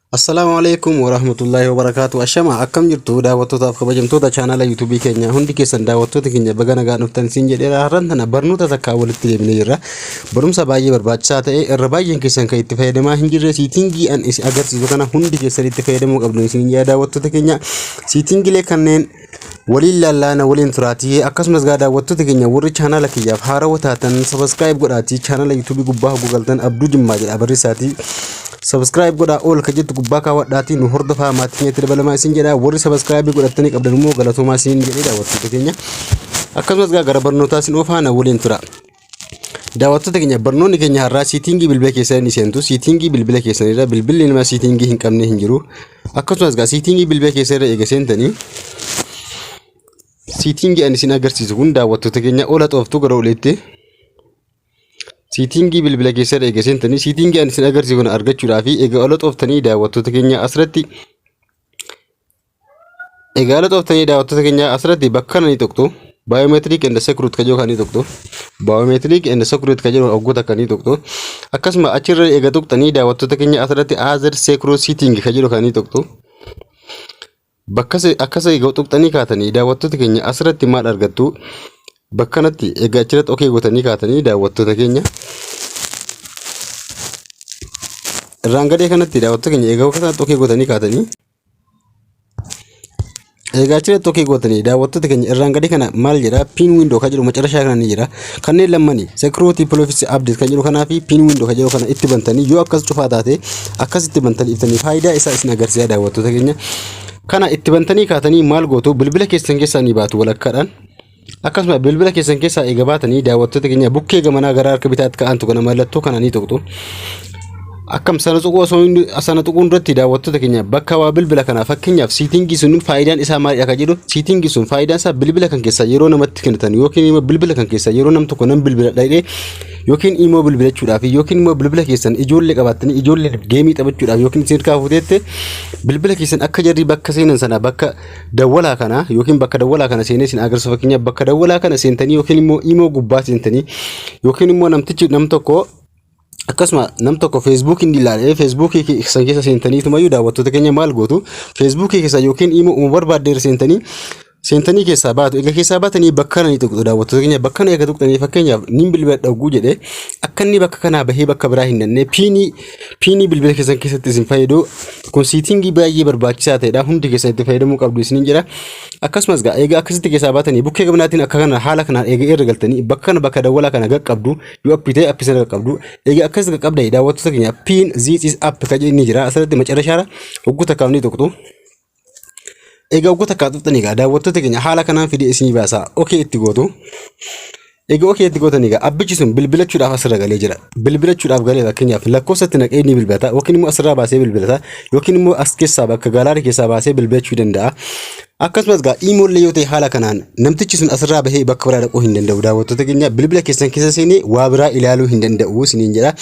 Assalamualaikum warahmatullahi wabarakatuh. Ashama akkam jirtu daawwattootaaf kabajamtoota chaanala YouTube keenya hundi keessan daawwattoota keenya baga nagaa dhuftan siin jedheera har'an tana barnoota takka walitti deebinee jirra. Barumsa baay'ee barbaachisaa ta'e irra baay'een keessan kan itti fayyadamaa hin jirre siitingii an isin agarsiisu kana hundi keessan itti fayyadamuu qabdu isin daawwattoota keenya siitingiilee kanneen waliin lallaana waliin turaatii akkasumas gaa daawwattoota keenya warri chaanala kiyyaaf haarawaa taatan subscribe godhaatii chaanala YouTube gubbaa gugaltan Abduu Jimmaa jedha barreessaatii subscribe goda all kajettu gubbaa kaawwadhaati nu hordofaa maatiin dabalamaa isin jedha warri subscribe godhatanii qabdan immoo galatoomaa isin jedhee daawwattoota keenya akkasumas gara barnootaa isin ofaana waliin tura daawwattoota keenya barnoonni keenya har'aa siitingii bilbila keessanii seentu siitingii bilbila keessaniirra bilbilli nama siitingii hin qabne hin jiru akkasumas siitingii bilbila keessaniirra eega seentanii siitingii ani isin agarsiisu kun daawwattoota keenya ola xooftu gara oleetti siitingii bilbila keessatti eega seentanii siitingii ani isin agarsiisu kana argachuudhaaf eega ola xooftanii daawwattoota keenya asirratti bakka nani tokko biometric and security kajoo kanii tokko biometric and security kajoo oggota kanii tokko akkasuma achirra eega tuqxanii daawwattoota keenya asirratti azir security setting kajoo kanii tokko bakka akkasa eega tuqxanii kaatanii daawwattoota keenya asirratti maal argattu bakkanatti egaa achirratti okay gootanii kaatanii daawwattoota keenya rangadee kanatti daawwattoota keenya egaa kanatti okay gootanii kaatanii egaa achirratti okay gootanii daawwattoota keenya rangadee kana maal jedha pin window kan jedhu macarashaa kana ni jira kanneen lammanii security policy update kan jedhu kanaa fi pin window kan jedhu kana itti bantanii yoo akkas cufaa taate akkasitti bantanii iftanii faayidaa isaa isin agarsiisa daawwattoota keenya kana itti bantanii kaatanii maal gootu bilbila keessan keessaa ni baatu walakkaadhaan akkasuma bilbila keessan keessaa eega baatanii daawwattoota keenya bukkee gamanaa gara harka bitaatti ka'antu kana mallattoo kana ni tuqxu akkam sana tuquun duratti daawwattoota keenya bakka waa bilbila kana fakkeenyaaf siitingii sun faayidaan isaa maalidha ka jedhu siitingii sun faayidaan isaa bilbila kan keessaa yeroo namatti kennitan yookiin immoo bilbila kan keessaa yeroo nam tokko nam bilbila dhayee yookiin immoo bilbilachuudhaaf yookiin immoo bilbila keessan ijoollee qabattanii ijoollee geemii taphachuudhaaf yookiin isin kaafuteette bilbila keessan akka jarri bakka seenan sana bakka dawwalaa kana yookiin bakka dawwalaa kana seenee isin agarsiisu fakkeenyaaf bakka dawwalaa kana seentanii yookiin immoo gubbaa seentanii yookiin immoo namtichi nam tokko akkasuma nam tokko Facebook inni ilaalee Facebook keessan keessa seentanii tumayyuu daawwattoota keenya maal gootu Facebook keessa yookiin immoo barbaaddeer seentanii keessaa baatu egaa keessaa baatanii bakka nani tuqxu daawwattoota keenya bakka na eega tuqxanii fakkeenyaaf nin bilbila dhawguu jedhe akka inni bakka kanaa bahee bakka biraa hin danne piinii bilbila keessan keessatti isin fayyadu kun siitingii baay'ee barbaachisaa ta'edha hundi keessan itti fayyadamuu qabdu isinin jira akkasumas eega akkasitti keessaa baatanii bukkee gamanaatiin akka kana haala kanaan eega irra galtanii bakka dawwalaa kana qaqqabdu yoo appitee appisana qaqqabdu eega akkas qaqqabda daawwattoota keenya pin this is app ka jedhni jira asirratti macarashaara hoggota kaafnii tuqxu egaa oggota kaatuftanii gaa daawwattoota keenya haala kanaan fidee isinii baasaa okay itti gootu egaa okay itti gootanii gaa abbichi sun bilbilachuudhaaf asirra galee jira bilbilachuudhaaf galee fakkeenyaaf lakkoofsatti naqee ni bilbilata yookiin immoo asirraa baasee bilbilata yookiin immoo as keessaa bakka gaalaarii keessaa baasee bilbilachuu danda'a akkasumas gaa imoollee yoo ta'e haala kanaan namtichi sun asirraa bahee bakka biraa dhaquu hin danda'u daawwattoota keenya bilbila keessan keessa seenee waa biraa ilaaluu hin danda'u isiniin jedha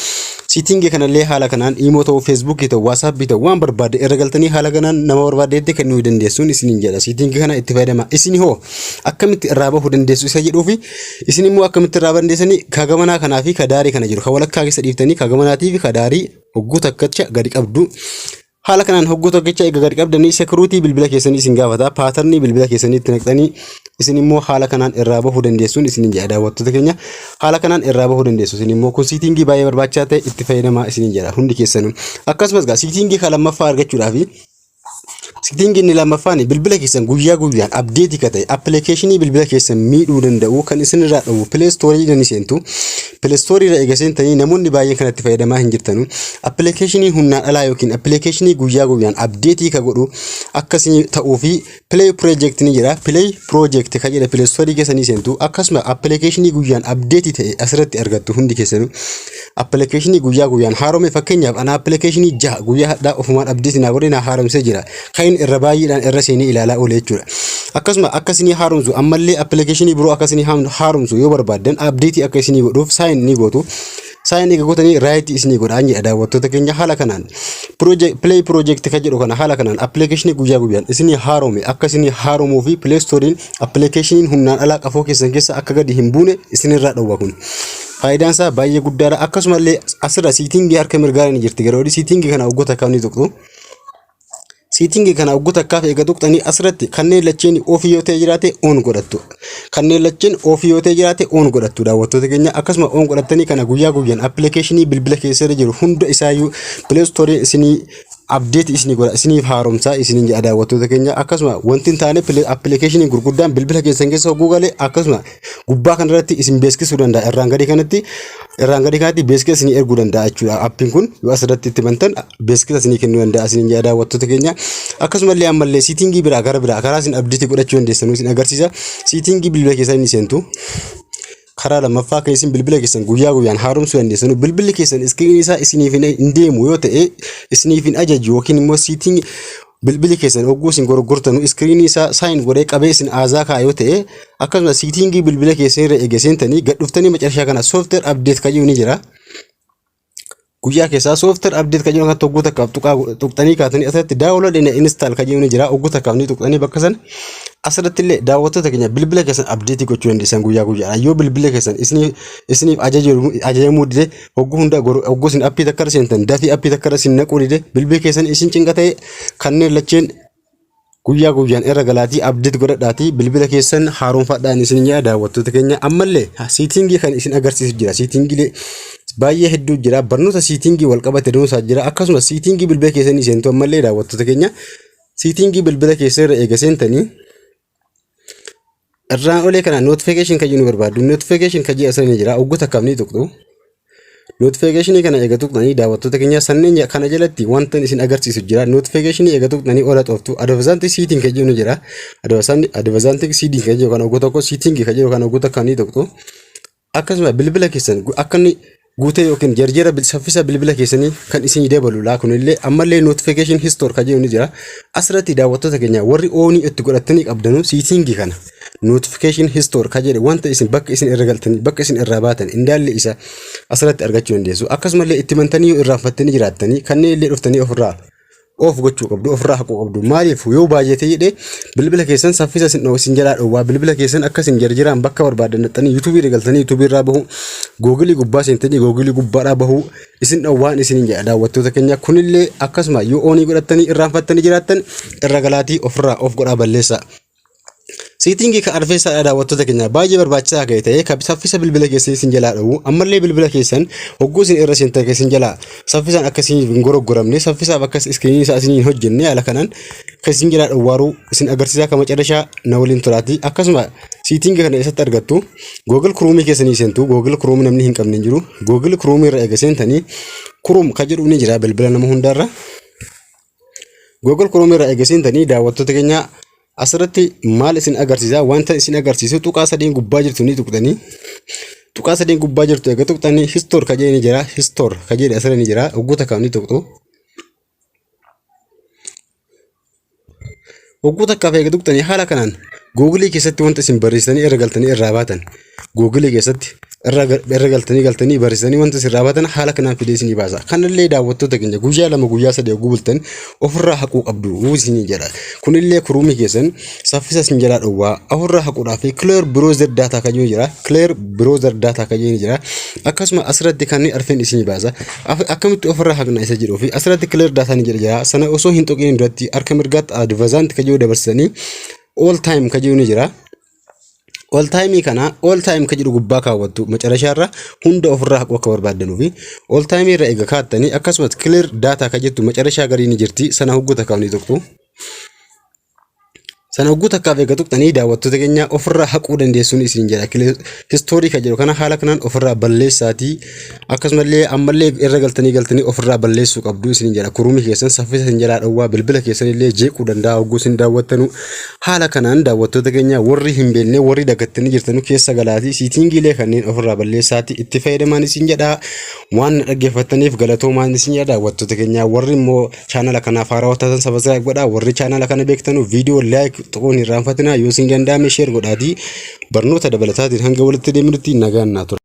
siitingii kanallee haala kanaan imoo ta'u Facebook ta'u WhatsApp ta'u waan barbaade irra galtanii haala kanaan nama barbaadeetti kennuu dandeessuun isiniin jedha siitingii kana itti fayyadama isin hoo akkamitti irraa bahuu dandeessu isa jedhuufi isin immoo akkamitti irraa dandeessanii kagamanaa kanaa fi kadaarii kana jiru ka walakkaa keessa dhiiftanii kagamanaatii fi kadaarii hogguu takkacha gadi qabdu haala kanaan hogguu tokkicha eega gadi qabdanii security bilbila keessanii isin gaafata paatarnii bilbila keessanii itti naqxanii isin immoo haala kanaan irraa bahuu dandeessuun isinin jedha daawwattoota keenya haala kanaan irraa bahuu dandeessu isin immoo kun siitingii baay'ee barbaachisaa ta'e itti fayyadamaa isinin jedha hundi keessanuu akkasumas siitingii kan lammaffaa argachuudhaaf siitingii inni lammaffaan bilbila keessan guyyaa guyyaan update ka ta'e applicationii bilbila keessan miidhuu danda'u kan isin irraa dhawu play store ni seentu play store irra eega seentanii namoonni baay'een kanatti fayyadamaa hin jirtanu applicationii humnaan alaa yookiin applicationii guyyaa guyyaan update ka godhu akkasii ta'uu fi play project ni jira play project ka jedha play store keessanii seentu akkasuma applicationii guyyaan update ta'e asirratti argattu hundi keessanuu applicationii guyyaa guyyaan haaromee fakkeenyaaf ana applicationii 6 guyyaa hadhaa ofumaan update na godhe na haaromsee jira kain irra baay'eedhaan irra seenii ilaalaa oolee jechuudha akkasuma akkasini haaromsu ammallee applicationii biroo akkasini haaromsu yoo barbaadan update akkasini godhuuf sign ni gootu sign eega gootanii right isini godhaan jedha daawwattoota keenya haala kanaan play project ka jedhu kana haala kanaan applicationii guyyaa guyyaan isini haarome akkasini haaromuu fi play storeen applicationii humnaan alaa qafoo keessan keessa akka gadi hin buune isinirraa dhowwa kun faayidaan isaa baay'ee guddaadha akkasumallee asirra siitingii harka mirgaa ni jirti garuu siitingii kana oggota kamni tuqxu Setting kana oggu takkaaf eega tuqxanii asirratti kanneen lacheen ofii yoo ta'e jiraate on godhattu. Kanneen lacheen ofii yoo ta'e jiraate on godhattu daawwattoota keenya akkasuma on godhattanii kana guyyaa guyyaan applicationii bilbila keessa jiru hunda isaayyuu Play Store isinii update isini godha isiniif haaromsaa isiniin jedha daawwattoota keenya akkasuma wanti hin taane applicationii gurguddaan bilbila keessan keessa Google akkasuma gubbaa kanarratti isin beeksisuu danda'a irraan gadii kanatti beeksisa isinii erguu danda'a jechuudha appiin kun yoo asirratti itti bantan beeksisa isinii kennuu danda'a isiniin jedha daawwattoota keenya akkasuma illee ammallee settingii biraa gara biraa karaa isin update godhachuu dandeessan isin agarsiisa settingii bilbila keessan ni seentu karaa lamaffaa keessan bilbila keessan guyyaa guyyaan haaromsuu dandeessan bilbilli keessan iskiriin isaa isiniif hin deemu yoo ta'e isiniif hin ajaju yookiin immoo setting bilbili keessan ogguu isin gurgurtanu iskiriin isaa sign godhee qabee isin aazaa kaa yoo ta'e akkasuma settingii bilbila keessan irra eegasentanii gad dhuftanii macarshaa kana software update kaji'u ni jira guyyaa keessaa software update kaji'u kan ogguu takkaaf tuqxanii kaatanii asirratti download and install kaji'u ni jira ogguu takkaaf ni tuqxanii bakka san asirratti illee daawwattoota keenya bilbila keessan update gochuu dandeessan guyyaa guyyaan yoo bilbila keessan isiniif ajajamuu dide ogguu hunda ogguu isin appii takka seentan dafii appii takka isin naquu dide bilbila keessan isin cinqa ta'e kanneen lacheen guyyaa guyyaan irra galaatii update godhadhaatii bilbila keessan haaromfadhaan isin yaa daawwattoota keenya ammallee settingii kan isin agarsiisu jira settingii baay'ee hedduu jira barnoota settingii wal qabate dhuunfaa jira akkasuma settingii bilbila keessanii seentu ammallee daawwattoota keenya settingii bilbila keessa irra eegasentanii irraan olee kana notification kan jiru barbaadu notification kan jiru asirra jira ogguu takkaaf ni tuqxu notification kana eega tuqxanii daawwattoota keenya sanneen kana jalatti wanta isin agarsiisu jira notification eega tuqxanii ola xooftu advanced setting kan jiru jira advanced setting kan jiru kana ogguu tokko setting kan jiru kana ogguu takkaaf ni tuqxu akkasuma bilbila keessan akka inni guutee yookiin jarjera saffisa bilbila keessanii kan isin dabalu laa kunillee ammallee notification history kan jiru ni jira asirratti daawwattoota keenya warri oonii itti godhatanii qabdanu setting kana notification history kan jedhu wanta isin bakka isin irra galtanii bakka isin irraa baatan indaalle isa asirratti argachuu dandeessu akkasuma illee itti mantanii yoo irraanfattanii jiraattanii kanneen illee dhuftanii ofirraa of gochuu qabdu ofirraa haquu qabdu maaliif yoo baay'atee jedhee bilbila keessan saffisa isin jalaa dhowwaa bilbila keessan akka isin jarjaraan bakka barbaadan naxxanii yuutuubii irra galtanii yuutuubii irraa bahu googilii gubbaa seentanii googilii gubbaadhaa bahu isin dhowwaan isin jedha daawwattoota keenya kunillee akkasuma yoo oonii godhattanii irraanfattanii jiraattan irra galaatii ofirraa of godhaa balleessa. Setting kan arfeessaa daawwattoota keenya baay'ee barbaachisaa ta'e ta'ee saffisa bilbila keessan isin jalaa dhawu ammallee bilbila keessan hogguu isin irra seentan keessan jalaa saffisaan akka isin hin goroggoramne saffisaaf akka iskiriinii isaa isin hin hojjenne haala kanaan kan isin jalaa dhowwaaruu isin agarsiisaa kama macarshaa na waliin turaati akkasuma setting kana eessatti argattu Google Chrome keessanii seentu Google Chrome namni hin qabne jiru Google Chrome irra eega seentanii Chrome kan jedhu ni jira bilbila nama hundaarra Google Chrome irra eega seentanii daawwattoota keenya asirratti maal isin agarsiisa wanta isin agarsiisu tuqaa sadeen gubbaa jirtu ni tuqxanii tuqaa sadeen gubbaa jirtu eega tuqxanii history kan jedhu ni jira history kan jedhu asirra ni jira ogguu takkaaf ni tuqxu ogguu takkaaf eega tuqxanii haala kanaan Google keessatti wanta isin barreessanii irra galtanii irraa baatan Google keessatti irra galtanii barreessanii wanta isin irraa baatan haala kanaan fidee isinii baasa kanallee daawwattoota keenya guyyaa lama guyyaa sadii ogguu bultan ofirraa haquu qabdu isinii jedha kunillee Chrome keessan saffisa isin jalaa dhowwaa ofirraa haquudhaaf clear browser data kan jira clear browser data kan jira akkasuma asirratti kan arfeen isinii baasa akkamitti ofirraa haqna isa jedhuu fi asirratti clear data ni jira sana osoo hin tuqin duratti harka mirgaatti advanced kan jiru dabarsanii all time kan jiru ni jira all time kana all time kan jedhu gubbaa kaawwattu macarashaarra hunda ofirraa haquu akka barbaaddanuu fi all time irra eega kaattanii akkasumas clear data kan jettu macarashaa garii ni jirti sana hogguu takkaaf ni tuqxu sana hogguu takkaaf eega tuqxanii daawwattoota keenya ofirraa haquu dandeessuun isin jedha history kan jedhu kana haala kanaan ofirraa balleessaatii akkasumallee ammallee irra galtanii ofirraa balleessuu qabdu isin jedha Chrome keessan saffisa isin jalaa dhowwaa bilbila keessan illee jeequu danda'a hogguu isin daawwattanu haala kanaan daawwattoota keenya warri hin beekne warri dagattanii jirtanu keessa galaatii settingiilee kanneen ofirraa balleessaatii itti fayyadaman isin jedha waan dhaggeeffataniif galatoomaa isin jedha daawwattoota keenya warri immoo chaanala kanaaf haaraa taatan subscribe godhaa warri chaanala kana beektanu viidiyoo like tuquun irraanfatina yoo isin danda'ame share godhaatii barnoota dabalataatiin hanga walitti deemnutti nagaan naa tura.